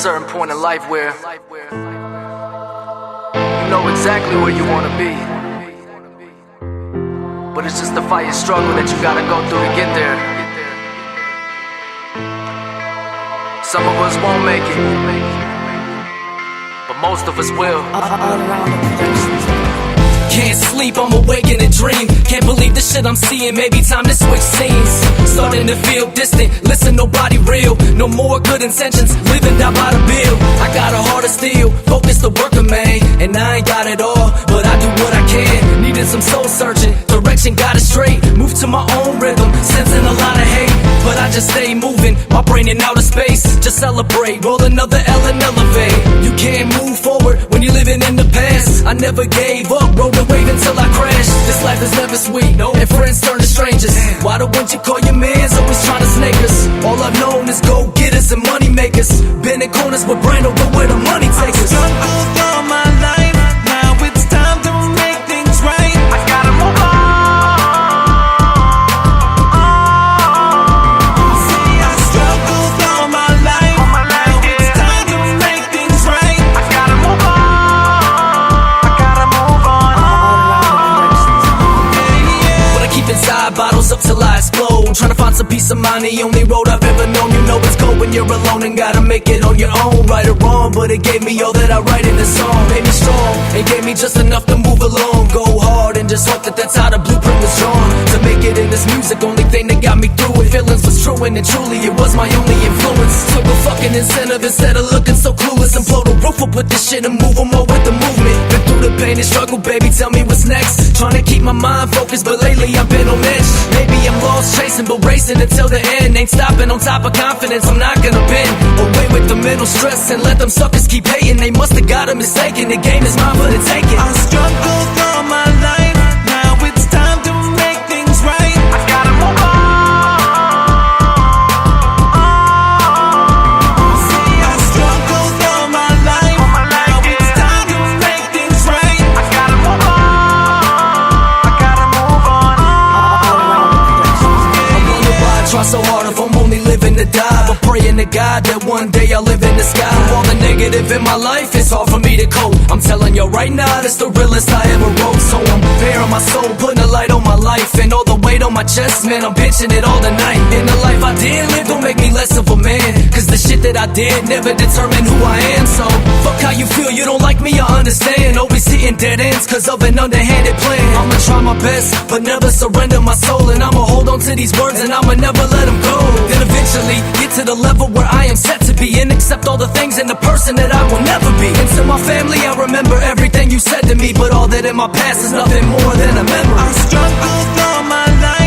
certain point in life where you know exactly where you want to be, but it's just the fight and struggle that you gotta go through to get there. Some of us won't make it, but most of us will. Can't sleep, I'm awake in a dream. Can't believe the shit I'm seeing, maybe time to switch scenes. Starting to feel distant, listen, nobody real. No more good intentions, living down by the bill. I got a heart of steel, focus the worker, man. And I ain't got it all, but I do what I can. Needed some soul searching, direction got it straight. Moved to my own rhythm, sensing a lot of hate, but I just stay moving, my brain in outer space. Just celebrate, roll another L and elevate. You can't move forward when you're living in the past. I never gave up, rode the wave until I crashed. This life is never sweet, and friends turn to strangers. Why don't you call your mans, always trying to snake us? All I've known is go-getters and money makers. Been in corners with Brandoe, but where the money takes us. Struggled all my life, now it's time to make things right. I gotta move on. See, I struggled all my life, now it's time to make things right. I gotta move on. I gotta move on. But I keep inside bottles up till I explode. Trying to find some peace of mind, the only road I've ever known. You know it's cold when you're alone and gotta make it on your own. Right or wrong, but it gave me all that I write in the song. Made me strong, it gave me just enough to move along. Go hard and just hope that that's how the blueprint was drawn. To make it in this music, only thing that got me through it. Feelings was true and truly it was my only influence. Took a fucking incentive instead of looking so clueless. And blow the roof up with this shit and move them all with the movement. Been through the pain and struggle, baby, tell me what's next. Trying to keep my mind focused, but lately I've been on edge. Maybe I'm lost chasing, but racing until the end. Ain't stopping on top of confidence, I'm not gonna bend. Away with the mental stress and let them suckers keep hating. They must have got a mistaken, the game is mine for the taking. I struggled all my life, now it's time to make things right. I gotta move on. See, I struggled all my life, now it's time to make things right. I gotta move on. I gotta move on. I wonder why I try so hard if I'm only living to die. But praying to God that one day I'll live in the sky. Through all the negative in my life, it's hard for me to cope. I'm telling you right now, that's the realest I ever wrote. So I'm bearing my soul, putting a light on my life. And all the weight on my chest, man, I'm pitching it all tonight. In the life I did live, don't make me less of a man. Cause the shit that I did never determined who I am. So fuck how you feel, you don't like me, I understand. Always hitting dead ends cause of an underhanded plan. I'ma try my best, but never surrender my soul. And I'ma hold on to these words and I'ma never let them go. Then eventually get to the level where I am set to be, and accept all the things and the person that I will never be. And to my family, I remember everything you said to me, but all that in my past is nothing more than a memory. I struggled all my life.